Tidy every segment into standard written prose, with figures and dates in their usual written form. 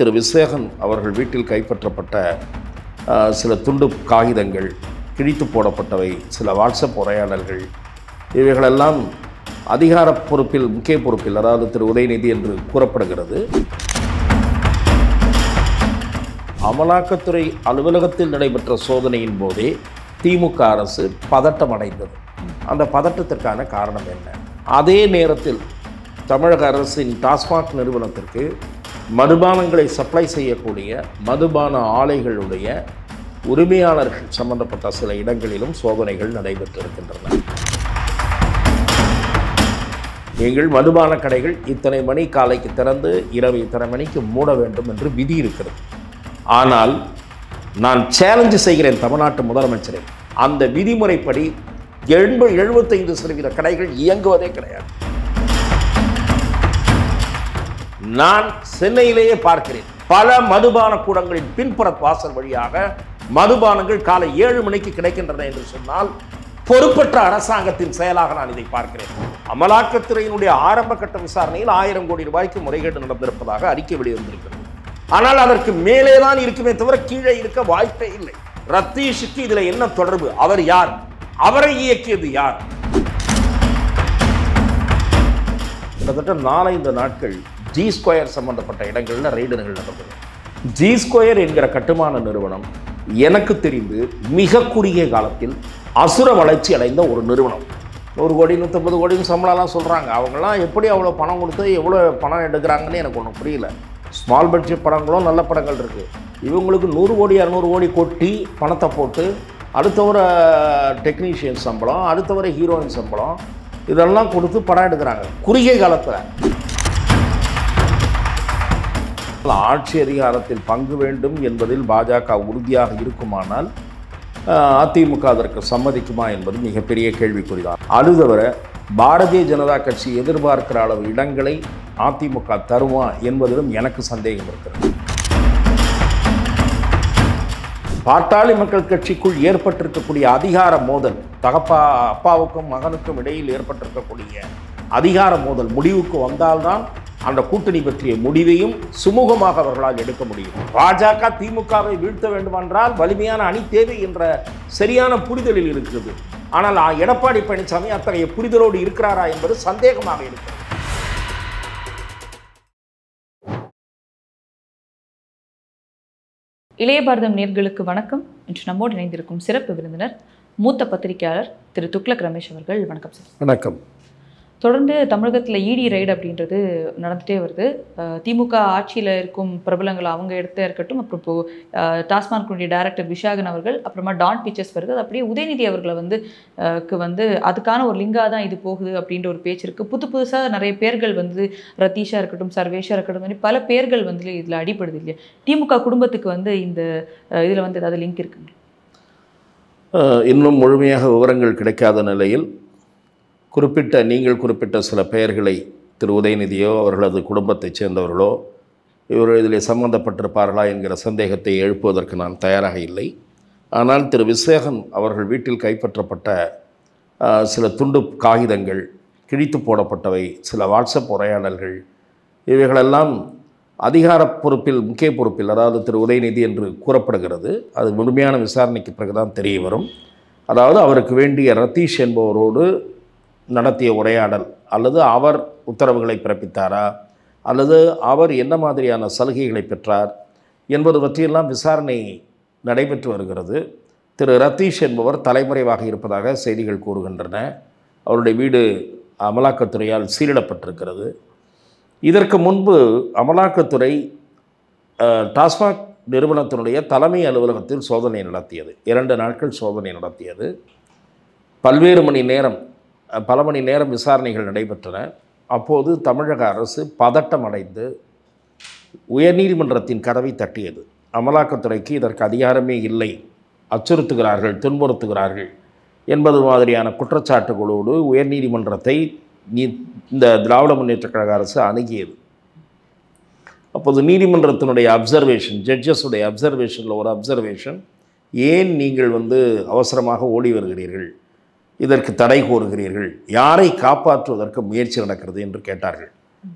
திரு விசேகன் அவர்கள் வீட்டில் கைப்பற்றப்பட்ட சில துண்டு காகிதங்கள், கிழித்து போடப்பட்டவை, சில வாட்ஸ்அப் உரையாடல்கள், இவைகளெல்லாம் அதிகார பொறுப்பில், முக்கிய பொறுப்பில், அதாவது திரு உதயநிதி என்று கூறப்படுகிறது. அமலாக்கத்துறை அலுவலகத்தில் நடைபெற்ற சோதனையின் போதே திமுக அரசு பதட்டம் அடைந்தது. அந்த பதட்டத்திற்கான காரணம் என்ன? அதே நேரத்தில் தமிழக அரசின் டாஸ்மாக் நிறுவனத்திற்கு மதுபானங்களை சப்ளை செய்யக்கூடிய மதுபான ஆலைகளுடைய உரிமையாளர்கள் சம்பந்தப்பட்ட சில இடங்களிலும் சோதனைகள் நடைபெற்றிருக்கின்றன. நீங்கள் மதுபான கடைகள் இத்தனை மணி காலைக்கு திறந்து இரவு இத்தனை மணிக்கு மூட வேண்டும் என்று விதி இருக்கிறது. ஆனால் நான் சேலஞ்சு செய்கிறேன் தமிழ்நாட்டு முதலமைச்சரை, அந்த விதிமுறைப்படி 75% கடைகள் இயங்குவதே கிடையாது. நான் சென்னையிலேயே பார்க்கிறேன், பல மதுபான கூடங்களின் பின்புற வாசல் வழியாக மதுபானங்கள் காலை 7 மணிக்கு கிடைக்கின்றன என்று சொன்னால் பொறுப்பற்ற அரசாங்கத்தின் செயலாக நான் இதை பார்க்கிறேன். அமலாக்கத்துறையினுடைய ஆரம்ப கட்ட விசாரணையில் 1000 கோடி ரூபாய்க்கு முறைகேடு நடந்திருப்பதாக அறிக்கை வெளிவந்திருக்கிறது. ஆனால் அதற்கு மேலே தான் இருக்குமே தவிர கீழே இருக்க வாய்ப்பே இல்லை. ரத்தீஷுக்கு இதுல என்ன தொடர்பு? அவர் யார்? அவரை இயக்கியது யார்? கிட்டத்தட்ட 4-5 நாட்கள் ஜி ஸ்கொயர் சம்பந்தப்பட்ட இடங்கள்ல ரெய்டுகள் நடந்தது. ஜி ஸ்கொயர் என்கிற கட்டுமான நிறுவனம் எனக்கு தெரிந்து மிக குறுகிய காலத்தில் அசுர வளர்ச்சி அடைந்த ஒரு நிறுவனம். 100 கோடி 150 கோடின்னு சம்பளம்லாம் சொல்கிறாங்க. அவங்களாம் எப்படி அவ்வளோ பணம் கொடுத்து எவ்வளோ பணம் எடுக்கிறாங்கன்னு எனக்கு ஒன்றும் புரியல. ஸ்மால் பட்ஜெட் படங்களும் நல்ல படங்கள் இருக்குது. இவங்களுக்கு 100 கோடி 200 கோடி கொட்டி பணத்தை போட்டு அடுத்த ஒரு டெக்னீஷியன் சம்பளம், அடுத்த ஒரு ஹீரோயின் சம்பளம், இதெல்லாம் கொடுத்து படம் எடுக்கிறாங்க குறுகிய காலத்தில். ஆட்சி அதிகாரத்தில் பங்கு வேண்டும் என்பதில் பாஜக உறுதியாக இருக்குமானால் அதிமுக அதற்கு சம்மதிக்குமா என்பது மிகப்பெரிய கேள்விக்குறிதான். அது தவிர பாரதிய ஜனதா கட்சி எதிர்பார்க்கிற அளவு இடங்களை அதிமுக தருமா என்பதிலும் எனக்கு சந்தேகம் இருக்கிறது. பாட்டாளி மக்கள் கட்சிக்குள் ஏற்பட்டிருக்கக்கூடிய அதிகார மோதல், அப்பாவுக்கும் மகனுக்கும் இடையில் ஏற்பட்டிருக்கக்கூடிய அதிகார மோதல் முடிவுக்கு வந்தால்தான் அந்த கூட்டணி பற்றிய முடிவையும் சுமூகமாக அவர்களால் எடுக்க முடியும். பாஜக திமுகவை வீழ்த்த வேண்டுமென்றால் வலிமையான அணி தேவை என்ற சரியான புரிதலில் இருக்கிறது. ஆனால் எடப்பாடி பழனிசாமி அத்தகைய புரிதலோடு இருக்கிறாரா என்பது சந்தேகமாக இருக்கிறது. இளைய பாரதம் நேயர்களுக்கு வணக்கம். இன்று நம்மோடு இணைந்திருக்கும் சிறப்பு விருந்தினர் மூத்த பத்திரிகையாளர் திரு துக்ளக் ரமேஷ் அவர்கள். வணக்கம் சார். வணக்கம். தொடர்ந்து தமிழகத்தில் இடி ரைடு அப்படின்றது நடந்துகிட்டே வருது. திமுக ஆட்சியில் இருக்கும் பிரபலங்கள் அவங்க எடுத்தே இருக்கட்டும், அப்புறம் இப்போது டாஸ்மார்க்குடைய டைரக்டர் விஷாகன் அவர்கள், அப்புறமா டான் பிக்சர்ஸ் வருது, அப்படியே உதயநிதி அவர்களை வந்து அதுக்கான ஒரு லிங்காக தான் இது போகுது அப்படின்ற ஒரு பேச்சு இருக்குது. புதுசாக நிறைய பேர்கள் ரத்தீஷா இருக்கட்டும், சர்வேஷா இருக்கட்டும், பல பேர்கள் இதில் அடிப்படுது இல்லையா? திமுக குடும்பத்துக்கு இந்த இதில் ஏதாவது லிங்க் இருக்குங்க? இன்னும் முழுமையாக விவரங்கள் கிடைக்காத நிலையில் நீங்கள் குறிப்பிட்ட சில பெயர்களை திரு உதயநிதியோ அவர்களது குடும்பத்தைச் சேர்ந்தவர்களோ இதில் சம்பந்தப்பட்டிருப்பார்களா என்கிற சந்தேகத்தை எழுப்புவதற்கு நான் தயாராக இல்லை. ஆனால் திரு விசேகன் அவர்கள் வீட்டில் கைப்பற்றப்பட்ட சில துண்டு காகிதங்கள், கிழித்து போடப்பட்டவை, சில வாட்ஸ்அப் உரையாடல்கள், இவைகளெல்லாம் அதிகார பொறுப்பில், முக்கிய பொறுப்பில், அதாவது திரு உதயநிதி என்று கூறப்படுகிறது. அது முழுமையான விசாரணைக்கு பிறகுதான் தெரிய வரும். அதாவது அவருக்கு வேண்டிய ரத்தீஷ் என்பவரோடு நடத்திய உரையாடல், அல்லது அவர் உத்தரவுகளை பிறப்பித்தாரா, அல்லது அவர் என்ன மாதிரியான சலுகைகளை பெற்றார் என்பது பற்றியெல்லாம் விசாரணை நடைபெற்று வருகிறது. திரு ரத்தீஷ் என்பவர் தலைமறைவாக இருப்பதாக செய்திகள் கூறுகின்றன. அவருடைய வீடு அமலாக்கத்துறையால் சீலிடப்பட்டிருக்கிறது. இதற்கு முன்பு அமலாக்கத்துறை டாஸ்மாக் நிறுவனத்தினுடைய தலைமை அலுவலகத்தில் சோதனை நடத்தியது. 2 நாட்கள் சோதனை நடத்தியது. பல மணி நேரம் விசாரணைகள் நடைபெற்றன. அப்போது தமிழக அரசு பதட்டம் அடைந்து உயர்நீதிமன்றத்தின் கதவை தட்டியது. அமலாக்கத்துறைக்கு இதற்கு அதிகாரமே இல்லை, அச்சுறுத்துகிறார்கள், துன்புறுத்துகிறார்கள் என்பது மாதிரியான குற்றச்சாட்டுகளோடு உயர்நீதிமன்றத்தை இந்த திராவிட முன்னேற்றக் கழக அரசு அணுகியது. அப்போது நீதிமன்றத்தினுடைய அப்சர்வேஷன், ஜட்ஜஸுடைய அப்சர்வேஷனில் ஒரு அப்சர்வேஷன், ஏன் நீங்கள் அவசரமாக ஓடி வருகிறீர்கள், இதற்கு தடை கோருகிறீர்கள், யாரை காப்பாற்றுவதற்கு முயற்சி நடக்கிறது என்று கேட்டார்கள்.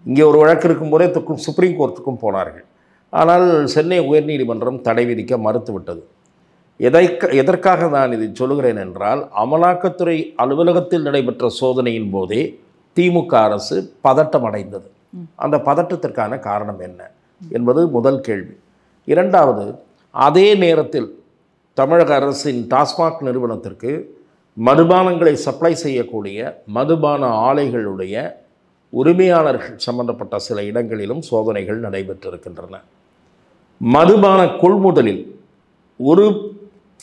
இங்கே ஒரு வழக்கு இருக்கும்போதே சுப்ரீம் கோர்ட்டுக்கும் போனார்கள். ஆனால் சென்னை உயர்நீதிமன்றம் தடை விதிக்க மறுத்துவிட்டது. எதற்காக நான் இதை சொல்கிறேன் என்றால், அமலாக்கத்துறை அலுவலகத்தில் நடைபெற்ற சோதனையின் போதே திமுக அரசு பதட்டம் அடைந்தது. அந்த பதட்டத்திற்கான காரணம் என்ன என்பது முதல் கேள்வி. இரண்டாவது, அதே நேரத்தில் தமிழக அரசின் டாஸ்மாக் நிறுவனத்திற்கு மதுபானங்களை சப்ளை செய்யக்கூடிய மதுபான ஆலைகளுடைய உரிமையாளர்கள் சம்பந்தப்பட்ட சில இடங்களிலும் சோதனைகள் நடைபெற்றிருக்கின்றன. மதுபான கொள்முதலில் ஒரு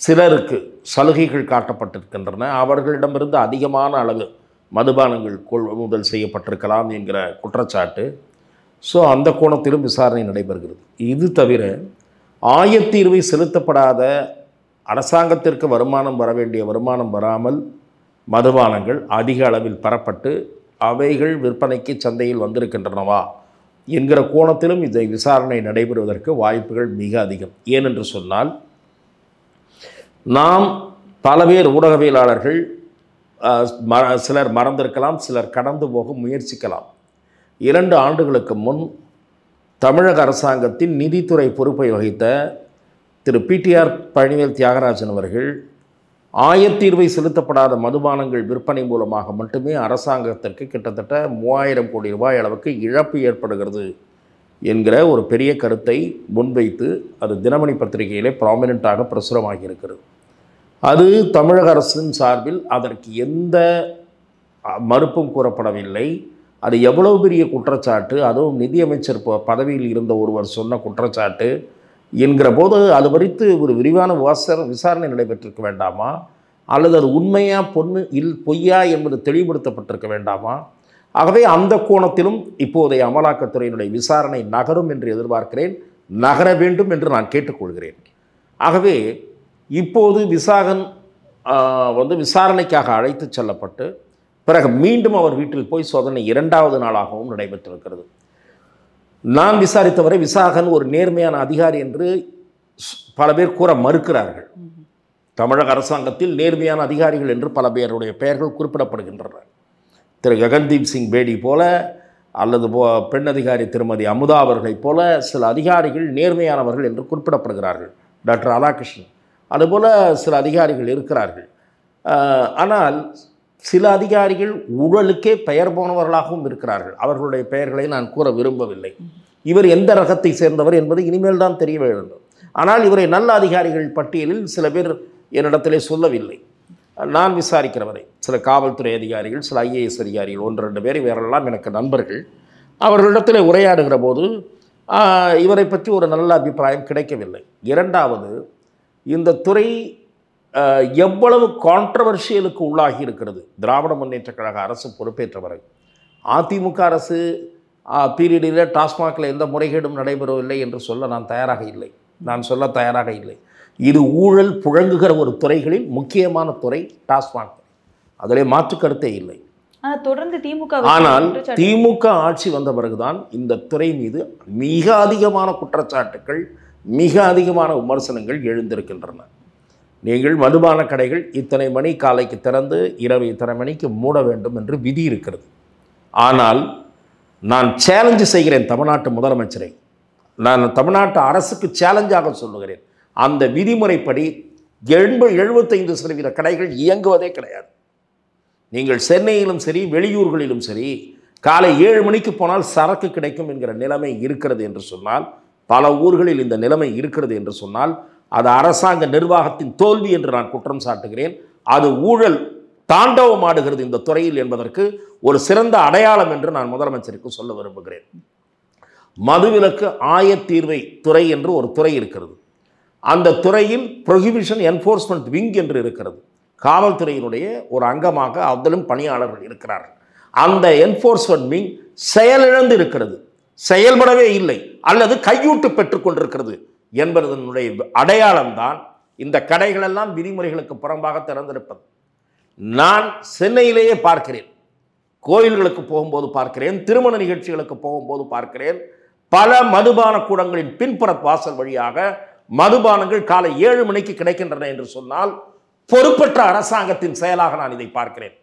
சிலருக்கு சலுகைகள் காட்டப்பட்டிருக்கின்றன. அவர்களிடமிருந்து அதிகமான அளவு மதுபானங்கள் கொள்முதல் செய்யப்பட்டிருக்கலாம் என்கிற குற்றச்சாட்டு. ஸோ அந்த கோணத்திலும் விசாரணை நடைபெறுகிறது. இது தவிர ஆயத்தீர்வை செலுத்தப்படாத, அரசாங்கத்திற்கு வருமானம் வர வேண்டிய வருமானம் வராமல் மதுபானங்கள் அதிக அளவில் பெறப்பட்டு அவைகள் விற்பனைக்கு சந்தையில் வந்திருக்கின்றனவா என்கிற கோணத்திலும் இதை விசாரணை நடைபெறுவதற்கு வாய்ப்புகள் மிக அதிகம். ஏனென்று சொன்னால், நாம் பல பேர் ஊடகவியலாளர்கள் சிலர் மறந்திருக்கலாம், சிலர் கடந்து போக முயற்சிக்கலாம். 2 ஆண்டுகளுக்கு முன் தமிழக அரசாங்கத்தின் நிதித்துறை பொறுப்பை வகித்த திரு PTR பழனிவேல் தியாகராஜன் அவர்கள் ஆயத்தீர்வை செலுத்தப்படாத மதுபானங்கள் விற்பனை மூலமாக மட்டுமே அரசாங்கத்திற்கு கிட்டத்தட்ட 3000 கோடி ரூபாய் அளவுக்கு இழப்பு ஏற்படுகிறது என்கிற ஒரு பெரிய கருத்தை முன்வைத்து அது தினமணி பத்திரிகையிலே ப்ராமினெண்ட்டாக பிரசுரமாகி இருக்கிறது. அது தமிழக அரசின் சார்பில் அதற்கு எந்த மறுப்பும் கூறப்படவில்லை. அது எவ்வளவு பெரிய குற்றச்சாட்டு, அதுவும் நிதியமைச்சர் பதவியில் இருந்த ஒருவர் சொன்ன குற்றச்சாட்டு என்கிற போது அது குறித்து ஒரு விரிவான விசாரணை நடைபெற்றிருக்க வேண்டாமா? அல்லது அது உண்மையா பொய்யா என்பது தெளிவுபடுத்தப்பட்டிருக்க வேண்டாமா? ஆகவே அந்த கோணத்திலும் இப்போதைய அமலாக்கத்துறையினுடைய விசாரணை நகரும் என்று எதிர்பார்க்கிறேன். நகர வேண்டும் என்று நான் கேட்டுக்கொள்கிறேன். ஆகவே இப்போது விசாகன் விசாரணைக்காக அழைத்து செல்லப்பட்டு பிறகு மீண்டும் அவர் வீட்டில் போய் சோதனை 2வது நாளாகவும் நடைபெற்றிருக்கிறது. நான் விசாரித்தவரை விசாகன் ஒரு நேர்மையான அதிகாரி என்று பல பேர் கூற மறுக்கிறார்கள். தமிழக அரசாங்கத்தில் நேர்மையான அதிகாரிகள் என்று பல பேருடைய பெயர்கள் குறிப்பிடப்படுகின்றன. திரு ககன்தீப் சிங் பேடி போல அல்லது பெண் அதிகாரி திருமதி அமுதா அவர்களைப் போல சில அதிகாரிகள் நேர்மையானவர்கள் என்று குறிப்பிடப்படுகிறார்கள். டாக்டர் ராதாகிருஷ்ணன் அதுபோல் சில அதிகாரிகள் இருக்கிறார்கள். ஆனால் சில அதிகாரிகள் ஊழலுக்கே பெயர் போனவர்களாகவும் இருக்கிறார்கள். அவர்களுடைய பெயர்களை நான் கூற விரும்பவில்லை. இவர் எந்த ரகத்தை சேர்ந்தவர் என்பது இனிமேல் தான் தெரிய வேண்டும். ஆனால் இவரை நல்ல அதிகாரிகள் பட்டியலில் சில பேர் என்னிடத்திலே சொல்லவில்லை. நான் விசாரிக்கிறவரை சில காவல்துறை அதிகாரிகள், சில IAS அதிகாரிகள் 1-2 பேர் இவரெல்லாம் எனக்கு நண்பர்கள். அவர்களிடத்தில் உரையாடுகிற போது இவரை பற்றி ஒரு நல்ல அபிப்பிராயம் கிடைக்கவில்லை. இரண்டாவது, இந்த துறை எவ்வளவு கான்ட்ரவர்ஷியலுக்கு உள்ளாகி இருக்கிறது. திராவிட முன்னேற்றக் கழக அரசு பொறுப்பேற்ற வரை அதிமுக அரசு பீரியடில் டாஸ்மாகில் எந்த முறைகேடும் நடைபெறவில்லை என்று சொல்ல நான் சொல்ல தயாராக இல்லை. இது ஊழல் புழங்குகிற ஒரு துறைகளில் முக்கியமான துறை டாஸ்மாக். அதிலே மாற்று கருத்தே இல்லை. ஆனால் திமுக ஆட்சி வந்த பிறகுதான் இந்த துறை மீது மிக அதிகமான குற்றச்சாட்டுகள், மிக அதிகமான விமர்சனங்கள் எழுந்திருக்கின்றன. நீங்கள் மதுபான கடைகள் இத்தனை மணி காலைக்கு திறந்து இரவு இத்தனை மணிக்கு மூட வேண்டும் என்று விதி இருக்கிறது. ஆனால் நான் சேலஞ்சு செய்கிறேன் தமிழ்நாட்டு முதலமைச்சரை, நான் தமிழ்நாட்டு அரசுக்கு சேலஞ்சாக சொல்லுகிறேன். அந்த விதிமுறைப்படி 75% கடைகள் இயங்குவதே கிடையாது. நீங்கள் சென்னையிலும் சரி வெளியூர்களிலும் சரி காலை 7 மணிக்கு போனால் சரக்கு கிடைக்கும் என்கிற நிலைமை இருக்கிறது என்று சொன்னால், பல ஊர்களில் இந்த நிலைமை இருக்கிறது என்று சொன்னால் அது அரசாங்க நிர்வாகத்தின் தோல்வி என்று நான் குற்றம் சாட்டுகிறேன். அது ஊழல் தாண்டவம் ஆடுகிறது இந்த துறையில் என்பதற்கு ஒரு சிறந்த அடையாளம் என்று நான் முதலமைச்சருக்கு சொல்ல விரும்புகிறேன். மதுவிலக்கு ஆயத்தீர்வை துறை என்று ஒரு துறை இருக்கிறது. அந்த துறையில் ப்ரொஹிபிஷன் என்ஃபோர்ஸ்மெண்ட் விங் என்று இருக்கிறது. காவல்துறையினுடைய ஒரு அங்கமாக அதிலும் பணியாளர்கள் இருக்கிறார்கள். அந்த என்ஃபோர்ஸ்மெண்ட் விங் செயலிழந்து இருக்கிறது, செயல்படவே இல்லை அல்லது கையூட்டு பெற்றுக்கொண்டிருக்கிறது என்பதனுடைய அடையாளம்தான் இந்த கடைகளெல்லாம் விதிமுறைகளுக்கு புறம்பாக திறந்திருப்பது. நான் சென்னையிலேயே பார்க்கிறேன், கோயில்களுக்கு போகும்போது பார்க்கிறேன், திருமண நிகழ்ச்சிகளுக்கு போகும்போது பார்க்கிறேன். பல மதுபான கூடங்களின் பின்புற வாசல் வழியாக மதுபானங்கள் காலை 7 மணிக்கு கிடைக்கின்றன என்று சொன்னால் பொறுப்பற்ற அரசாங்கத்தின் செயலாக நான் இதை பார்க்கிறேன்.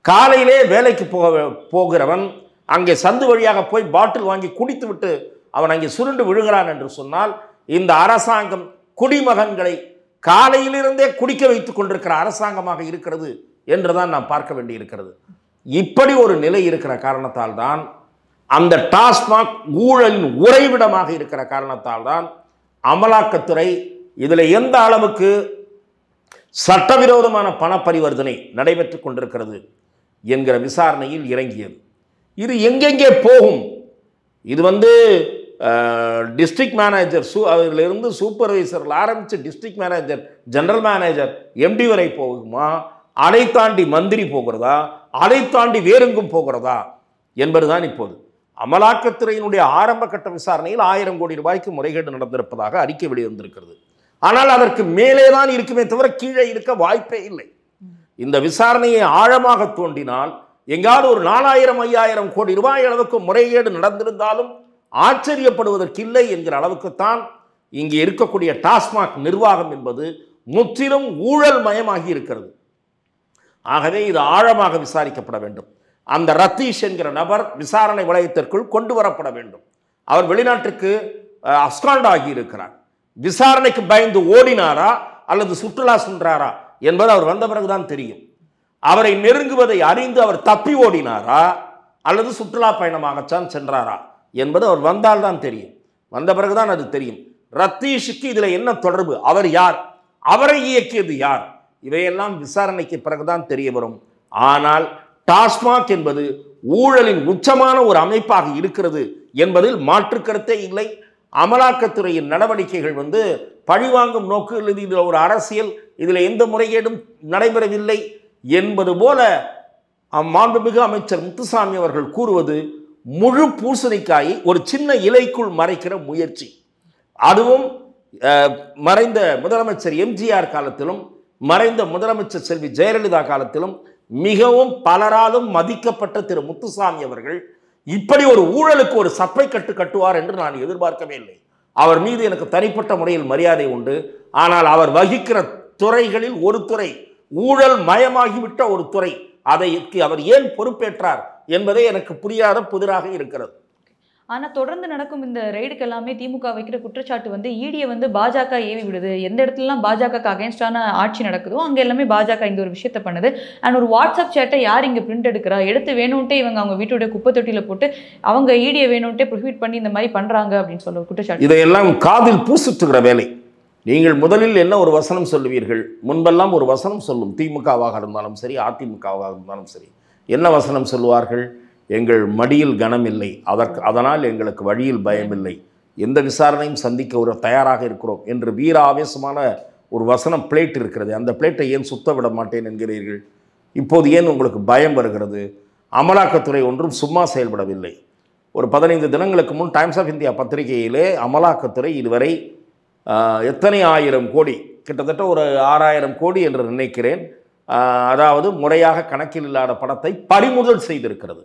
காலையிலே வேலைக்கு போகிறவன் அங்கே சந்து வழியாக போய் பாட்டில் வாங்கி குடித்துவிட்டு அவன் அங்கே சுருண்டு விழுகிறான் என்று சொன்னால் இந்த அரசாங்கம் குடிமகன்களை காலையிலிருந்தே குடிக்க வைத்துக் கொண்டிருக்கிற அரசாங்கமாக இருக்கிறது என்றுதான் நாம் பார்க்க வேண்டி இருக்கிறது. இப்படி ஒரு நிலை இருக்கிற காரணத்தால் தான் அந்த டாஸ்மாக் ஊழலின் உறைவிடமாக இருக்கிற காரணத்தால் தான் அமலாக்கத்துறை இதில் எந்த அளவுக்கு சட்டவிரோதமான பண பரிவர்த்தனை நடைபெற்றுக் கொண்டிருக்கிறது என்கிற விசாரணையில் இறங்கியது. இது எங்கெங்கே போகும்? இது டிஸ்ட்ரிக்ட் மேனேஜர் அதிலிருந்து சூப்பர்வைசர்கள் ஆரம்பித்து district manager, general manager, MD வரை போகுமா? அதை தாண்டி மந்திரி போகிறதா? அதை தாண்டி வேறெங்கும் போகிறதா என்பதுதான் இப்போது. அமலாக்கத்துறையினுடைய ஆரம்ப கட்ட விசாரணையில் 1000 கோடி ரூபாய்க்கு முறைகேடு நடந்திருப்பதாக அறிக்கை வெளிவந்திருக்கிறது. ஆனால் அதற்கு மேலே தான் இருக்குமே தவிர கீழே இருக்க வாய்ப்பே இல்லை. இந்த விசாரணையை ஆழமாக தோண்டினால் எங்காவது ஒரு 4000 5000 கோடி ரூபாய் அளவுக்கு முறைகேடு நடந்திருந்தாலும் ஆச்சரியப்படுவதற்கில்லை என்கிற அளவுக்குத்தான் இங்கே இருக்கக்கூடிய டாஸ்மாக் நிர்வாகம் என்பது முற்றிலும் ஊழல் மயமாகி இருக்கிறது. ஆகவே இது ஆழமாக விசாரிக்கப்பட வேண்டும். அந்த ரத்தீஷ் என்கிற நபர் விசாரணை வளையத்திற்குள் கொண்டு வரப்பட வேண்டும். அவர் வெளிநாட்டுக்கு அப்ஸ்காண்ட் ஆகி இருக்கிறார். விசாரணைக்கு பயந்து ஓடினாரா அல்லது சுற்றுலா சென்றாரா என்பது அவர் வந்த பிறகுதான் தெரியும். அவரை நெருங்குவதை அறிந்து அவர் தப்பி ஓடினாரா அல்லது சுற்றுலா பயணமாகத்தான் சென்றாரா என்பது அவர் வந்தால்தான் தெரியும். வந்த பிறகுதான் அது தெரியும். ரத்தீஷுக்கு இதில் என்ன தொடர்பு, அவர் யார், அவரை இயக்கியது யார், இவையெல்லாம் விசாரணைக்கு பிறகுதான் தெரிய வரும். ஆனால் டாஸ்மாக் என்பது ஊழலின் உச்சமான ஒரு அமைப்பாக இருக்கிறது என்பதில் மாற்று கருத்தே இல்லை. அமலாக்கத்துறையின் நடவடிக்கைகள் பழிவாங்கும் நோக்கு, இதில் ஒரு அரசியல், இதில் எந்த முறைகேடும் நடைபெறவில்லை என்பது போல மாண்புமிகு அமைச்சர் முத்துசாமி அவர்கள் கூறுவது முழு பூசணிக்காயை ஒரு சின்ன இலைக்குள் மறைக்கிற முயற்சி. அதுவும் மறைந்த முதலமைச்சர் எம்ஜிஆர் காலத்திலும் மறைந்த முதலமைச்சர் செல்வி ஜெயலலிதா காலத்திலும் மிகவும் பலராலும் மதிக்கப்பட்ட திரு முத்துசாமி அவர்கள் இப்படி ஒரு ஊழலுக்கு ஒரு சப்பை கட்டு கட்டுவார் என்று நான் எதிர்பார்க்கவே இல்லை. அவர் மீது எனக்கு தனிப்பட்ட முறையில் மரியாதை உண்டு. ஆனால் அவர் வகிக்கிற துறைகளில் ஒரு துறை ஊழல் மயமாகிவிட்ட ஒரு துறை, அதைக்கு அவர் ஏன் பொறுப்பேற்றார் என்பதே எனக்கு புரியாத புதிராக இருக்கிறது. ஆனால் தொடர்ந்து நடக்கும் இந்த ரெய்டுக்கு எல்லாமே திமுக வைக்கிற குற்றச்சாட்டு ஈடியை பாஜக ஏவி விடுது. எந்த இடத்துலலாம் பாஜக அகேன்ஸ்டான ஆட்சி நடக்குதோ அங்கே எல்லாமே பாஜக இந்த ஒரு விஷயத்த பண்ணுது. அண்ட் ஒரு வாட்ஸ்அப் சேட்டை யார் இங்கே பிரிண்ட் எடுக்கிறா, எடுத்து வேணும்ட்டே இவங்க அவங்க வீட்டுடைய குப்பை தொட்டியில் போட்டு அவங்க ஈடியை வேணும்ட்டே ப்ரொஹிபிட் பண்ணி இந்த மாதிரி பண்ணுறாங்க அப்படின்னு சொல்ல குற்றச்சாட்டு. இதையெல்லாம் காதில் பூசுற்றுகிற வேலை. நீங்கள் முதலில் என்ன ஒரு வசனம் சொல்லுவீர்கள்? முன்பெல்லாம் ஒரு வசனம் சொல்லும், திமுகவாக இருந்தாலும் சரி அதிமுகவாக இருந்தாலும் சரி. என்ன வசனம் சொல்லுவார்கள்? எங்கள் மடியில் கனம் இல்லை, அதனால் எங்களுக்கு வழியில் பயம் இல்லை, எந்த விசாரணையும் சந்திக்க ஒரு தயாராக இருக்கிறோம் என்று வீர ஆவேசமான ஒரு வசனம் பிளேட் இருக்கிறது. அந்த பிளேட்டை ஏன் சுத்த விட மாட்டேன் என்கிறீர்கள்? இப்போது ஏன் உங்களுக்கு பயம் வருகிறது? அமலாக்கத்துறை ஒன்றும் சும்மா செயல்படவில்லை. ஒரு 15 தினங்களுக்கு முன் டைம்ஸ் ஆஃப் இந்தியா பத்திரிகையிலே அமலாக்கத்துறை இதுவரை எத்தனை 1000 கோடி, கிட்டத்தட்ட ஒரு 6000 கோடி என்று நினைக்கிறேன், அதாவது முறையாக கணக்கில் இல்லாத பணத்தை பறிமுதல் செய்திருக்கிறது.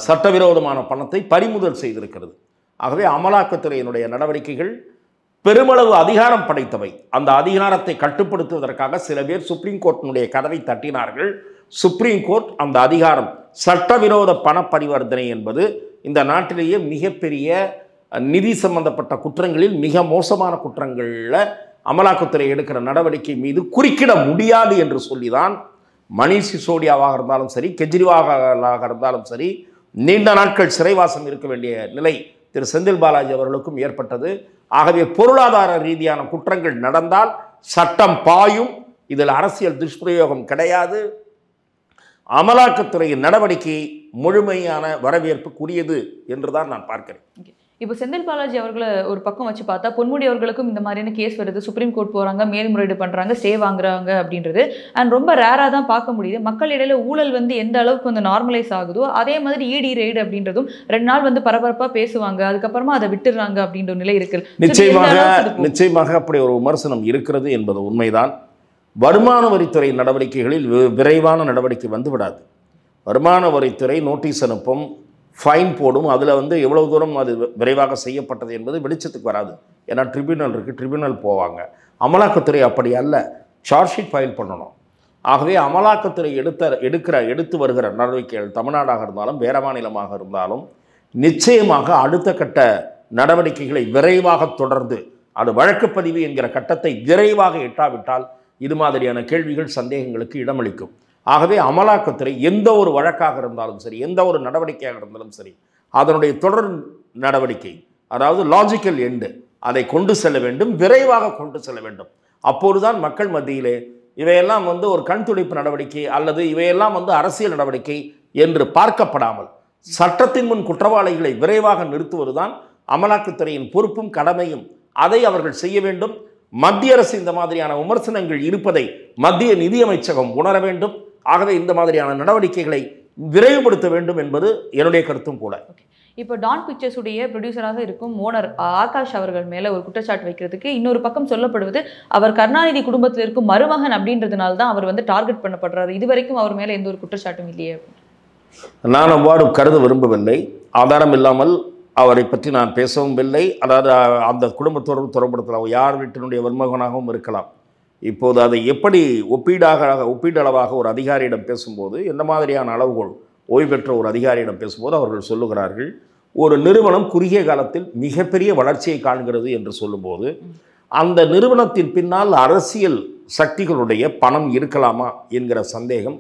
சட்டவிரோதமான பணத்தை பறிமுதல் செய்திருக்கிறது. ஆகவே அமலாக்கத்துறையினுடைய நடவடிக்கைகள் பெருமளவு அதிகாரம் படைத்தவை. அந்த அதிகாரத்தை கட்டுப்படுத்துவதற்காக சில பேர் சுப்ரீம் கோர்ட்டினுடைய கதவை தட்டினார்கள். சுப்ரீம் கோர்ட் அந்த அதிகாரம், சட்டவிரோத பண பரிவர்த்தனை என்பது இந்த நாட்டிலேயே மிகப்பெரிய நிதி சம்பந்தப்பட்ட குற்றங்களில் மிக மோசமான குற்றங்களில் அமலாக்கத்துறை எடுக்கிற நடவடிக்கை மீது குறுக்கிட முடியாது என்று சொல்லிதான் மணீஷ் சிசோடியாவாக இருந்தாலும் சரி, கெஜ்ரிவாலாக இருந்தாலும் சரி, நீண்ட நாட்கள் சிறைவாசம் இருக்க வேண்டிய நிலை திரு செந்தில் பாலாஜி அவர்களுக்கும் ஏற்பட்டது. ஆகவே பொருளாதார ரீதியான குற்றங்கள் நடந்தால் சட்டம் பாயும், இதில் அரசியல் துஷ்பிரயோகம் கிடையாது. அமலாக்கத்துறையின் நடவடிக்கை முழுமையான வரவேற்புக்குரியது என்றுதான் நான் பார்க்கிறேன். இப்போ செந்தில் பாலாஜி அவர்களை ஒரு பக்கம் வச்சு பார்த்தா பொன்முடி அவர்களுக்கும் இந்த மாதிரியான கேஸ் வருது, சுப்ரீம் கோர்ட் போகிறாங்க, மேல்முறையீடு பண்ணுறாங்க, ஸ்டே வாங்குறாங்க அப்படின்றது அண்ட் ரொம்ப ரேராக தான் பார்க்க முடியுது. மக்கள் இடையில ஊழல் எந்த அளவுக்கு நார்மலைஸ் ஆகுதோ அதே மாதிரி இடி ரெய்டு அப்படின்றதும் 2 நாள் பரபரப்பாக பேசுவாங்க, அதுக்கப்புறமா அதை விட்டுடுறாங்க அப்படின்ற நிலை இருக்கு. நிச்சயமாக அப்படி ஒரு விமர்சனம் இருக்கிறது என்பது உண்மைதான். வருமான வரித்துறை நடவடிக்கைகளில் விரைவான நடவடிக்கை வந்துவிடாது. வருமான வரித்துறை நோட்டீஸ் அனுப்பும், ஃபைன் போடும், அதில் எவ்வளவு தூரம் அது விரைவாக செய்யப்பட்டது என்பது வெளிச்சத்துக்கு வராது. ஏன்னா ட்ரிபியூனல் இருக்குது, ட்ரிபியூனல் போவாங்க. அமலாக்கத்துறை அப்படி அல்ல, சார்ஜ் ஷீட் ஃபைல் பண்ணணும். ஆகவே அமலாக்கத்துறை எடுத்து வருகிற நடவடிக்கைகள் தமிழ்நாடாக இருந்தாலும் வேறு மாநிலமாக இருந்தாலும் நிச்சயமாக அடுத்த கட்ட நடவடிக்கைகளை விரைவாக தொடர்ந்து அது வழக்குப்பதிவு என்கிற கட்டத்தை விரைவாக எட்டாவிட்டால் இது மாதிரியான கேள்விகள் சந்தேகங்களுக்கு இடமளிக்கும். ஆகவே அமலாக்கத்துறை எந்த ஒரு வழக்காக இருந்தாலும் சரி, எந்த ஒரு நடவடிக்கையாக இருந்தாலும் சரி, அதனுடைய தொடர் நடவடிக்கை, அதாவது லாஜிக்கல் எண்டு, அதை கொண்டு செல்ல வேண்டும், விரைவாக கொண்டு செல்ல வேண்டும். அப்போதுதான் மக்கள் மத்தியிலே இவையெல்லாம் ஒரு கண் துடைப்பு நடவடிக்கை அல்லது இவையெல்லாம் அரசியல் நடவடிக்கை என்று பார்க்கப்படாமல் சட்டத்தின் முன் குற்றவாளிகளை விரைவாக நிறுத்துவதுதான் அமலாக்கத்துறையின் பொறுப்பும் கடமையும். அதை அவர்கள் செய்ய வேண்டும். மத்திய அரசு இந்த மாதிரியான விமர்சனங்கள் இருப்பதை மத்திய நிதியமைச்சகம் உணர வேண்டும். ஆகவே இந்த மாதிரியான நடவடிக்கைகளை விரைவுபடுத்த வேண்டும் என்பது என்னுடைய கருத்தும் கூட. இப்போ டான் பிக்சர்ஸ் உடைய ப்ரொடியூசராக இருக்கும் ஓனர் ஆகாஷ் அவர்கள் மேலே ஒரு குற்றச்சாட்டு வைக்கிறதுக்கு இன்னொரு பக்கம் சொல்லப்படுவது அவர் கருணாநிதி குடும்பத்தில் இருக்கும் மருமகன் அப்படின்றதுனால தான் அவர் டார்கெட் பண்ணப்படுறாரு. இதுவரைக்கும் அவர் மேலே எந்த ஒரு குற்றச்சாட்டும் இல்லையே. நான் அவ்வாறு கருத விரும்பவில்லை. ஆதாரம் இல்லாமல் அவரை பற்றி நான் பேசவும் இல்லை. அதாவது அந்த குடும்பத்தோடு தொடர்புபடுத்தலாம், யார் வீட்டினுடைய மருமகனாகவும் இருக்கலாம். இப்போது அதை எப்படி ஒப்பீடளவாக ஒரு அதிகாரியிடம் பேசும்போது எந்த மாதிரியான அளவுகோல், ஓய்வு பெற்ற ஒரு அதிகாரியிடம் பேசும்போது அவர்கள் சொல்லுகிறார்கள், ஒரு நிறுவனம் குறுகிய காலத்தில் மிகப்பெரிய வளர்ச்சியை காண்கிறது என்று சொல்லும்போது அந்த நிறுவனத்தின் பின்னால் அரசியல் சக்திகளுடைய பணம் இருக்கலாமா என்கிற சந்தேகம்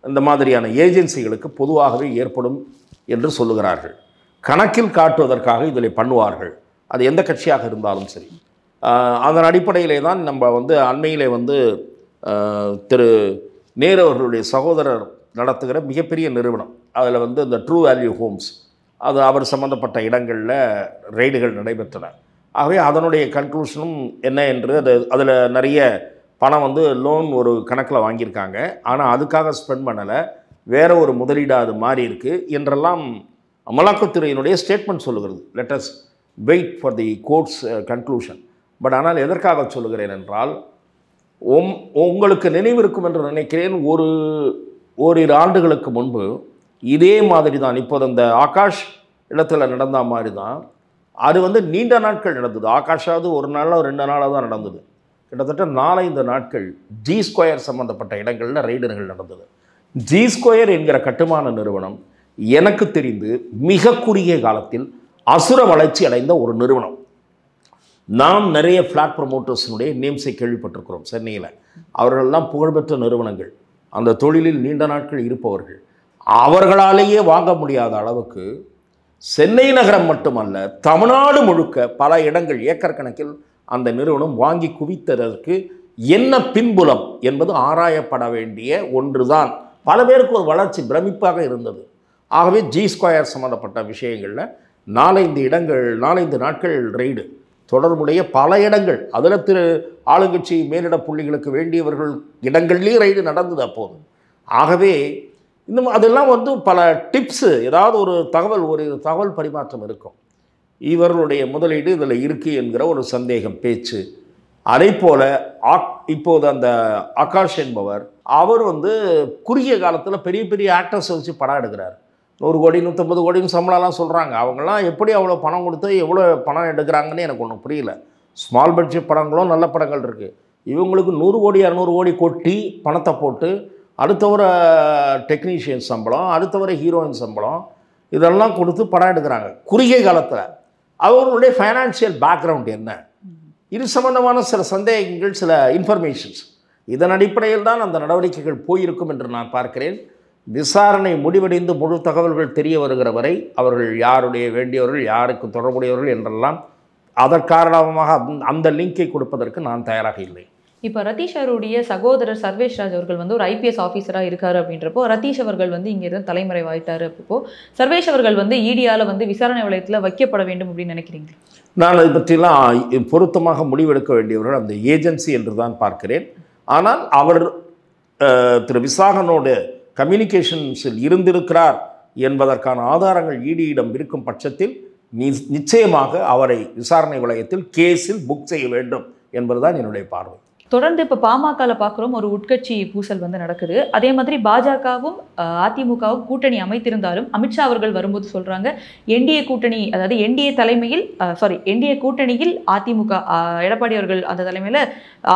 இந்த மாதிரியான ஏஜென்சிகளுக்கு பொதுவாகவே ஏற்படும் என்று சொல்லுகிறார்கள். கணக்கில் காட்டுவதற்காக இதில் பண்ணுவார்கள், அது எந்த கட்சியாக இருந்தாலும் சரி. அதன் அடிப்படையிலே தான் நம்ம அண்மையிலே திரு நேரு அவர்களுடைய சகோதரர் நடத்துகிற மிகப்பெரிய நிறுவனம், அதில் இந்த ட்ரூ வேல்யூ ஹோம்ஸ், அது அவர் சம்பந்தப்பட்ட இடங்களில் ரெய்டுகள் நடைபெற்றன. ஆகவே அதனுடைய கன்க்ளூஷனும் என்ன என்று அதில் நிறைய பணம் லோன் ஒரு கணக்கில் வாங்கியிருக்காங்க, ஆனால் அதுக்காக ஸ்பெண்ட் பண்ணலை, வேறு ஒரு முதலீடாக அது மாறி இருக்குது என்றெல்லாம் அமலாக்கத்துறையினுடைய ஸ்டேட்மெண்ட் சொல்லுகிறது. Let us wait for the court's conclusion. But ஆனால் எதற்காக சொல்லுகிறேன் என்றால், உங்களுக்கு நினைவிருக்கும் என்று நினைக்கிறேன், ஓரிரு ஆண்டுகளுக்கு முன்பு இதே மாதிரி தான் இப்போது அந்த ஆகாஷ் இடத்துல நடந்த மாதிரி தான் அது நீண்ட நாட்கள் நடந்தது. ஆகாஷாவது ஒரு நாளோ 2 நாளாக தான் நடந்தது. கிட்டத்தட்ட 4-5 நாட்கள் ஜி ஸ்கொயர் சம்பந்தப்பட்ட இடங்களில் ரெய்டுகள் நடந்தது. ஜி ஸ்கொயர் என்கிற கட்டுமான நிறுவனம் எனக்கு தெரிந்து மிக குறுகிய காலத்தில் அசுர வளர்ச்சி அடைந்த ஒரு நிறுவனம். நாம் நிறைய ஃப்ளாட் ப்ரொமோட்டர்ஸினுடைய நேம்ஸை கேள்விப்பட்டிருக்கிறோம் சென்னையில். அவர்களெல்லாம் புகழ்பெற்ற நிறுவனங்கள், அந்த தொழிலில் நீண்ட நாட்கள் இருப்பவர்கள். அவர்களாலேயே வாங்க முடியாத அளவுக்கு சென்னை நகரம் மட்டுமல்ல, தமிழ்நாடு முழுக்க பல இடங்கள் ஏக்கர் கணக்கில் அந்த நிறுவனம் வாங்கி குவித்ததற்கு என்ன பின்புலம் என்பது ஆராயப்பட வேண்டிய ஒன்றுதான். பல பேருக்கு ஒரு வளர்ச்சி பிரமிப்பாக இருந்தது. ஆகவே ஜி ஸ்கொயர் சம்பந்தப்பட்ட விஷயங்களில் 4-5 நாட்கள் ரெய்டு, தொடர்புடைய பல இடங்கள், அதில் ஆளுங்கட்சி மேலிட புள்ளிகளுக்கு வேண்டியவர்கள் இடங்கள்லேயும் ரெய்டு நடந்தது அப்போது. ஆகவே அதெல்லாம் பல டிப்ஸு, ஏதாவது ஒரு தகவல் பரிமாற்றம் இருக்கும். இவர்களுடைய முதலீடு இதில் இருக்குது என்கிற ஒரு சந்தேகம் பேச்சு. அதே போல் இப்போது அந்த ஆகாஷ் என்பவர் அவர் குறுகிய காலத்தில் பெரிய பெரிய ஆக்டர்ஸ் வச்சு படம் எடுக்கிறார். 100 கோடி 150 கோடின்னு சம்பளம்லாம் சொல்கிறாங்க. அவங்கெல்லாம் எப்படி அவ்வளோ பணம் கொடுத்து எவ்வளோ பணம் எடுக்கிறாங்கன்னு எனக்கு ஒன்றும் புரியல. ஸ்மால் பட்ஜெட் படங்களும் நல்ல படங்கள் இருக்குது. இவங்களுக்கு 100 கோடி 200 கோடி கொட்டி பணத்தை போட்டு அடுத்த ஒரு டெக்னீஷியன் சம்பளம், அடுத்த ஒரு ஹீரோயின் சம்பளம், இதெல்லாம் கொடுத்து படம் எடுக்கிறாங்க குறுகிய காலத்தில். அவர்களுடைய ஃபைனான்சியல் பேக்ரவுண்ட் என்ன, இது சம்பந்தமான சில சந்தேகங்கள், சில இன்ஃபர்மேஷன்ஸ், இதன் அடிப்படையில் தான் அந்த நடவடிக்கைகள் போயிருக்கும் என்று நான் பார்க்கிறேன். விசாரணை முடிவடைந்து முழு தகவல்கள் தெரிய வருகிற வரை அவர்கள் யாருடைய வேண்டியவர்கள், யாருக்கு தொடர்புடையவர்கள் என்றெல்லாம் அதற்காரணமாக அந்த லிங்கை கொடுப்பதற்கு நான் தயாராக இல்லை. இப்போ ரதீஷ் அவருடைய சகோதரர் சர்வேஷ் ராஜ் அவர்கள் ஒரு ஐபிஎஸ் ஆஃபீஸராக இருக்காரு அப்படின்றப்போ, ரதீஷ் அவர்கள் இங்கேருந்து தலைமறைவாயிட்டார். அப்போ சர்வேஷ் அவர்கள் ஈடியால் விசாரணை வளையத்தில் வைக்கப்பட வேண்டும் அப்படின்னு நினைக்கிறீங்க? நான் அதை பற்றிலாம் பொருத்தமாக முடிவெடுக்க வேண்டியவர்கள் அந்த ஏஜென்சி என்று தான் பார்க்கிறேன். ஆனால் அவர் திரு விசாகனோடு கம்யூனிகேஷன்ஸில் இருந்திருக்கிறார் என்பதற்கான ஆதாரங்கள் ஈடியிடம் இருக்கும் பட்சத்தில் நிச்சயமாக அவரை விசாரணை வளையத்தில் கேஸில் புக் செய்ய வேண்டும் என்பதுதான் என்னுடைய பார்வை. தொடர்ந்து இப்போ பாமகவில் பார்க்குறோம் ஒரு உட்கட்சி பூசல் வந்து நடக்குது. அதே மாதிரி பாஜகவும் அதிமுகவும் கூட்டணி அமைத்திருந்தாலும் அமித்ஷா அவர்கள் வரும்போது சொல்கிறாங்க என்டிஏ கூட்டணி, அதாவது என்டிஏ தலைமையில் என்டிஏ கூட்டணியில் அதிமுக எடப்பாடி அவர்கள் அந்த தலைமையில்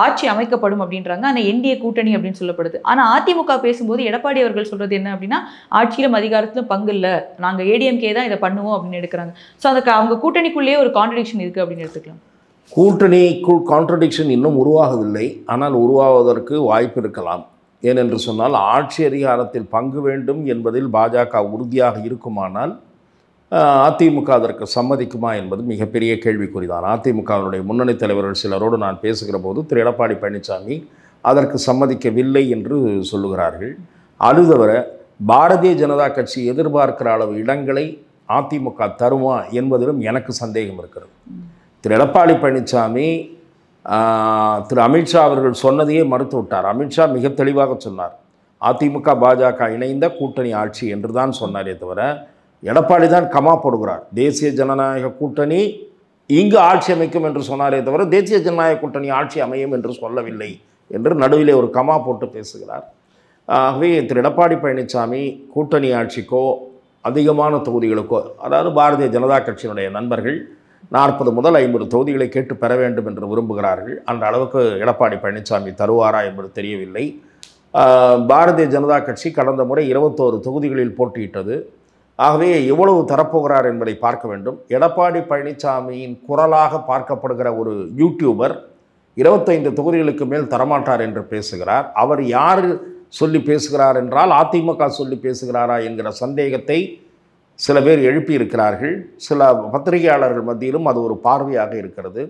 ஆட்சி அமைக்கப்படும் அப்படின்றாங்க. ஆனால் என்டிஏ கூட்டணி அப்படின்னு சொல்லப்படுது. ஆனால் அதிமுக பேசும்போது எடப்பாடி அவர்கள் சொல்கிறது என்ன அப்படின்னா ஆட்சியிலும் அதிகாரத்திலும் பங்கு இல்லை, நாங்கள் ஏடிஎம்கே தான் இதை பண்ணுவோம் அப்படின்னு எடுக்கிறாங்க. ஸோ அதுக்கு அவங்க கூட்டணிக்குள்ளேயே ஒரு கான்ட்ரடிக்ஷன் இருக்குது அப்படின்னு எடுத்துக்கலாம். கூட்டணிக்குள் கான்ட்ரடிக்ஷன் இன்னும் உருவாகவில்லை, ஆனால் உருவாவதற்கு வாய்ப்பு இருக்கலாம். ஏனென்று சொன்னால் ஆட்சி அதிகாரத்தில் பங்கு வேண்டும் என்பதில் பாஜக உறுதியாக இருக்குமானால் அதிமுக அதற்கு சம்மதிக்குமா என்பது மிகப்பெரிய கேள்விக்குறிதான். அதிமுகவினுடைய முன்னணி தலைவர்கள் சிலரோடு நான் பேசுகிற போது திரு எடப்பாடி பழனிசாமி அதற்கு சம்மதிக்கவில்லை என்று சொல்லுகிறார்கள். அது தவிர பாரதிய ஜனதா கட்சி எதிர்பார்க்கிற அளவு இடங்களை அதிமுக தருமா என்பதிலும் எனக்கு சந்தேகம் இருக்கிறது. திரு எடப்பாடி பழனிசாமி திரு அமித்ஷா அவர்கள் சொன்னதையே மறுத்து விட்டார். அமித்ஷா மிக தெளிவாக சொன்னார், அதிமுக பாஜக இணைந்த கூட்டணி ஆட்சி என்று தான் சொன்னாரே தவிர எடப்பாடி தான் கமா போடுகிறார். தேசிய ஜனநாயக கூட்டணி இங்கு ஆட்சி அமைக்கும் என்று சொன்னாரே தவிர தேசிய ஜனநாயக கூட்டணி ஆட்சி அமையும் என்று சொல்லவில்லை என்று நடுவிலே ஒரு கமா போட்டு பேசுகிறார். ஆகவே திரு எடப்பாடி பழனிசாமி கூட்டணி ஆட்சிக்கோ அதிகமான தொகுதிகளுக்கோ, அதாவது பாரதிய ஜனதா கட்சியினுடைய நண்பர்கள் 40 முதல் 50 தொகுதிகளை கேட்டு பெற வேண்டும் என்று விரும்புகிறார்கள். அந்த அளவுக்கு எடப்பாடி பழனிசாமி தருவாரா என்பது தெரியவில்லை. பாரதிய ஜனதா கட்சி கடந்த முறை 21 தொகுதிகளில் போட்டியிட்டது. ஆகவே எவ்வளவு தரப்போகிறார் என்பதை பார்க்க வேண்டும். எடப்பாடி பழனிசாமியின் குரலாக பார்க்கப்படுகிற ஒரு யூடியூபர் 25 தொகுதிகளுக்கு மேல் தரமாட்டார் என்று பேசுகிறார். அவர் யார் சொல்லி பேசுகிறார் என்றால் அதிமுக சொல்லி பேசுகிறாரா என்கிற சந்தேகத்தை சில பேர் எழுப்பியிருக்கிறார்கள். சில பத்திரிகையாளர்கள் மத்தியிலும் அது ஒரு பார்வையாக இருக்கிறது.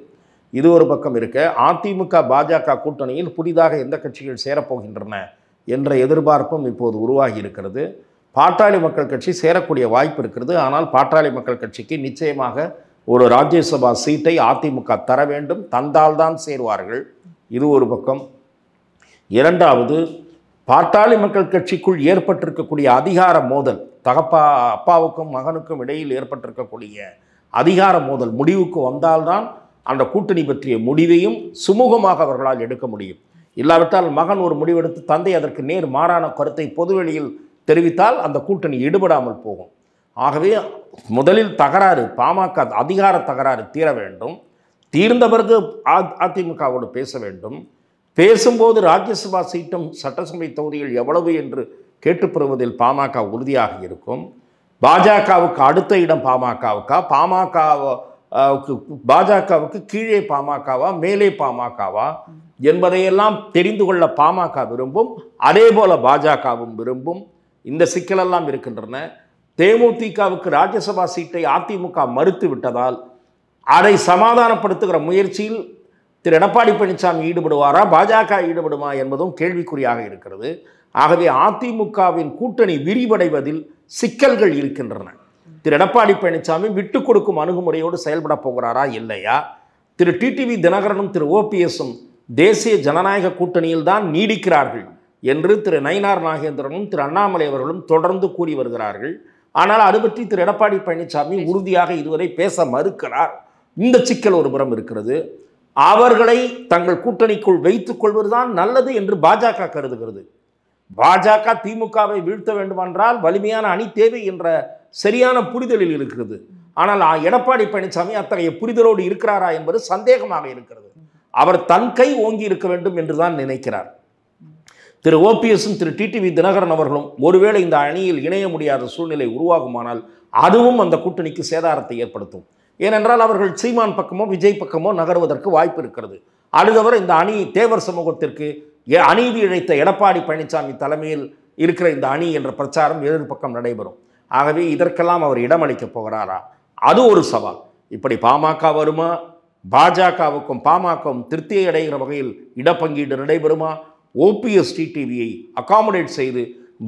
இது ஒரு பக்கம் இருக்க, அதிமுக பாஜக கூட்டணியில் புதிதாக எந்த கட்சிகள் சேரப்போகின்றன என்ற எதிர்பார்ப்பும் இப்போது உருவாகி இருக்கிறது. பாட்டாளி மக்கள் கட்சி சேரக்கூடிய வாய்ப்பு இருக்கிறது. ஆனால் பாட்டாளி மக்கள் கட்சிக்கு நிச்சயமாக ஒரு ராஜ்யசபா சீட்டை அதிமுக தர வேண்டும், தந்தால்தான் சேருவார்கள். இது ஒரு பக்கம். இரண்டாவது, பாட்டாளி மக்கள் கட்சிக்குள் ஏற்பட்டிருக்கக்கூடிய அதிகார மோதல், அப்பாவுக்கும் மகனுக்கும் இடையில் ஏற்பட்டிருக்கக்கூடிய அதிகார மோதல் முடிவுக்கு வந்தால்தான் அந்த கூட்டணி பற்றிய முடிவையும் சுமூகமாக அவர்களால் எடுக்க முடியும். இல்லாவிட்டால் மகன் ஒரு முடிவெடுத்து தந்தை அதற்கு நேர் மாறான கருத்தை பொதுவெளியில் தெரிவித்தால் அந்த கூட்டணி ஈடுபடாமல் போகும். ஆகவே முதலில் தகராறு, பாமக அதிகார தகராறு தீர வேண்டும். தீர்ந்த பிறகு அதிமுகவோடு பேச வேண்டும். பேசும்போது ராஜ்யசபா சீட்டும் சட்டசபை தொகுதிகள் எவ்வளவு என்று கேட்டுப்பெறுவதில் பாமக உறுதியாக இருக்கும். பாஜகவுக்கு அடுத்த இடம் பாஜகவுக்கு கீழே பாமகவா மேலே பாமகவா என்பதையெல்லாம் தெரிந்து கொள்ள பாமக விரும்பும். அதே போல பாஜகவும் விரும்பும். இந்த சிக்கலெல்லாம் இருக்கின்றன. தேமுதிகவுக்கு ராஜ்யசபா சீட்டை அதிமுக மறுத்து விட்டதால் அதை சமாதானப்படுத்துகிற முயற்சியில் திரு எடப்பாடி பழனிசாமி ஈடுபடுவாரா, பாஜக ஈடுபடுமா என்பதும் கேள்விக்குறியாக இருக்கிறது. ஆகவே அதிமுகவின் கூட்டணி விரிவடைவதில் சிக்கல்கள் இருக்கின்றன. திரு எடப்பாடி பழனிசாமி விட்டு கொடுக்கும் அணுகுமுறையோடு செயல்பட போகிறாரா இல்லையா? திரு டிடிவி தினகரனும் திரு ஓபிஎஸும் தேசிய ஜனநாயக கூட்டணியில் தான் நீடிக்கிறார்கள் என்று திரு நயினார் நாகேந்திரனும் திரு அண்ணாமலை அவர்களும் தொடர்ந்து கூறி வருகிறார்கள். ஆனால் அது பற்றி திரு எடப்பாடி பழனிசாமி உறுதியாக இதுவரை பேச மறுக்கிறார். இந்த சிக்கல் ஒரு புறம் இருக்கிறது. அவர்களை தங்கள் கூட்டணிக்குள் வைத்துக் கொள்வதுதான் நல்லது என்று பாஜக கருதுகிறது. பாஜக திமுகவை வீழ்த்த வேண்டுமென்றால் வலிமையான அணி தேவை என்ற சரியான புரிதலில் இருக்கிறது. ஆனால் எடப்பாடி பழனிசாமி அத்தகைய புரிதலோடு இருக்கிறாரா என்பது சந்தேகமாக இருக்கிறது. அவர் தன் கை ஓங்கி இருக்க வேண்டும் என்றுதான் நினைக்கிறார். திரு ஓபிஎஸும் திரு டிடிவி தினகரன் அவர்களும் ஒருவேளை இந்த அணியில் இணைய முடியாத சூழ்நிலை உருவாகுமானால் அதுவும் அந்த கூட்டணிக்கு சேதாரத்தை ஏற்படுத்தும். ஏனென்றால் அவர்கள் சீமான் பக்கமோ விஜய் பக்கமோ நகர்வதற்கு வாய்ப்பு இருக்கிறது. அடுத்தவர் இந்த அணி தேவர் சமூகத்திற்கு அநீதி இழைத்த எடப்பாடி பழனிசாமி தலைமையில் இருக்கிற இந்த அணி என்ற பிரச்சாரம் எதிர்பக்கம் நடைபெறும். ஆகவே இதற்கெல்லாம் அவர் இடமளிக்கப் போகிறாரா? அது ஒரு சவால். இப்படி பாமக வருமா? பாஜகவுக்கும் பாமகவும் திருப்தியை அடைகிற வகையில் இடப்பங்கீடு நடைபெறுமா? ஓபிஎஸ் டிடிவியை அகாமடேட் செய்து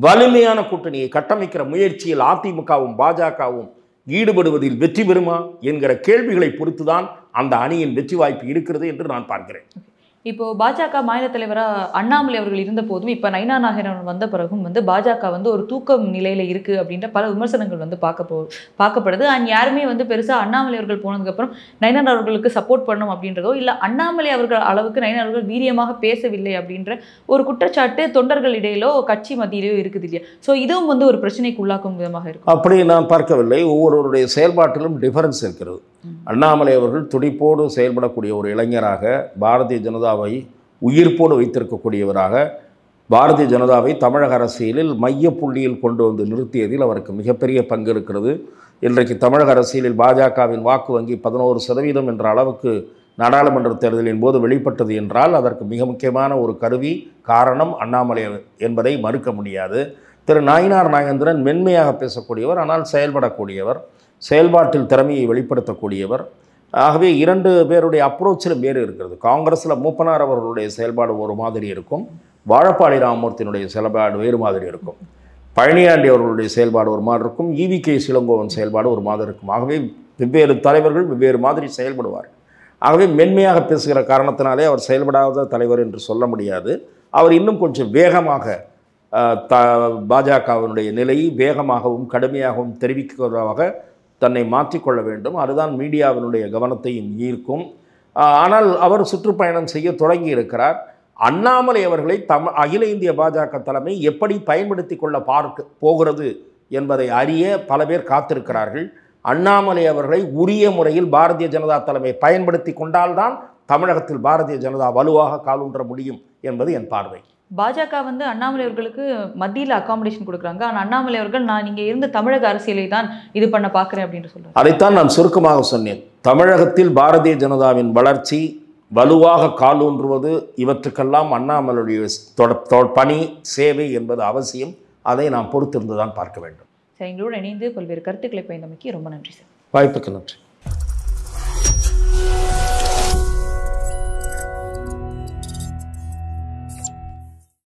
வலிமையான கூட்டணியை கட்டமைக்கிற முயற்சியில் அதிமுகவும் பாஜகவும் ஈடுபடுவதில் வெற்றி பெறுமா என்கிற கேள்விகளை பொறுத்துதான் அந்த அணியின் வெற்றி வாய்ப்பு இருக்கிறது என்று நான் பார்க்கிறேன். இப்போ பாஜக மாநில தலைவராக அண்ணாமலை அவர்கள் இருந்த போதும் இப்போ நயினா நாகேந்திரன் வந்த பிறகும் பாஜக ஒரு தூக்கம் நிலையில் இருக்குது அப்படின்ற பல விமர்சனங்கள் பார்க்கப்படுது. அண்ட் யாருமே பெருசாக அண்ணாமலை அவர்கள் போனதுக்கப்புறம் நயினார் அவர்களுக்கு சப்போர்ட் பண்ணணும் அப்படின்றதோ இல்லை அண்ணாமலை அவர்கள் அளவுக்கு நயினார் அவர்கள் வீரியமாக பேசவில்லை அப்படின்ற ஒரு குற்றச்சாட்டு தொண்டர்கள் இடையிலோ கட்சி மத்தியிலோ இருக்குது இல்லையா? ஸோ இதுவும் ஒரு பிரச்சனைக்கு உள்ளாக்கும் விதமாக இருக்கும். அப்படி நான் பார்க்கவில்லை. ஒவ்வொருவருடைய செயல்பாட்டிலும் டிஃபரன்ஸ் இருக்கிறது. அண்ணாமலை அவர்கள் துடிப்போடு செயல்படக்கூடிய ஒரு இளைஞராக, பாரதிய ஜனதாவை உயிர்ப்போடு வைத்திருக்கக்கூடியவராக, பாரதிய ஜனதாவை தமிழக அரசியலில் மையப்புள்ளியில் கொண்டு வந்து நிறுத்தியதில் அவருக்கு மிகப்பெரிய பங்கு இருக்கிறது. இன்றைக்கு தமிழக அரசியலில் பாஜகவின் வாக்கு வங்கி 11% என்ற அளவுக்கு நாடாளுமன்ற தேர்தலின் போது வெளிப்பட்டது என்றால் அதற்கு மிக முக்கியமான ஒரு கருவி காரணம் அண்ணாமலை என்பதை மறுக்க முடியாது. திரு நயினார் நாகேந்திரன் மென்மையாக பேசக்கூடியவர், ஆனால் செயல்படக்கூடியவர், செயல்பாட்டில் திறமையை வெளிப்படுத்தக்கூடியவர். ஆகவே இரண்டு பேருடைய அப்ரோச்சில் வேறு இருக்கிறது. காங்கிரஸில் மூப்பனார் அவர்களுடைய செயல்பாடு ஒரு மாதிரி இருக்கும், வாழப்பாடி ராமமூர்த்தியினுடைய செயல்பாடு வேறு மாதிரி இருக்கும், பழனியாண்டி அவர்களுடைய செயல்பாடு ஒரு மாதிரி இருக்கும், ஈவி.கே. இளங்கோவன் செயல்பாடு ஒரு மாதிரி இருக்கும். ஆகவே வெவ்வேறு தலைவர்கள் வெவ்வேறு மாதிரி செயல்படுவார். ஆகவே மென்மையாக பேசுகிற காரணத்தினாலே அவர் செயல்படாத தலைவர் என்று சொல்ல முடியாது. அவர் இன்னும் கொஞ்சம் வேகமாக பாஜகவினுடைய நிலையை வேகமாகவும் கடுமையாகவும் தெரிவிக்கிறதாக தன்னை மாற்றிக்கொள்ள வேண்டும். அதுதான் மீடியாவினுடைய கவனத்தையும் ஈர்க்கும். ஆனால் அவர் சுற்றுப்பயணம் செய்ய தொடங்கி இருக்கிறார். அண்ணாமலை அவர்களை அகில இந்திய பாஜக தலைமை எப்படி பயன்படுத்தி கொள்ள போகிறது என்பதை அறிய பல பேர் காத்திருக்கிறார்கள். அண்ணாமலை அவர்களை உரிய முறையில் பாரதிய ஜனதா தலைமை பயன்படுத்தி கொண்டால்தான் தமிழகத்தில் பாரதிய ஜனதா வலுவாக காலூன்ற முடியும் என்பது என் பார்வை. பாஜக அண்ணாமலை அவர்களுக்கு மத்தியில் அகாமடேஷன் கொடுக்குறாங்க. ஆனால் அண்ணாமலை அவர்கள் நான் இங்கே இருந்து தமிழக அரசியலை தான் இது பண்ண பார்க்குறேன் அப்படின்னு சொல்கிறார். அதைத்தான் நான் சுருக்கமாக சொன்னேன். தமிழகத்தில் பாரதிய ஜனதாவின் வளர்ச்சி வலுவாக காலூன்றுவது இவற்றுக்கெல்லாம் அண்ணாமலையுடைய பணி சேவை என்பது அவசியம். அதை நாம் பொறுத்திருந்து தான் பார்க்க வேண்டும். சார், எங்களோடு இணைந்து பல்வேறு கருத்துக்களை பயந்தமைக்கு ரொம்ப நன்றி சார். வாய்ப்புக்கு நன்றி.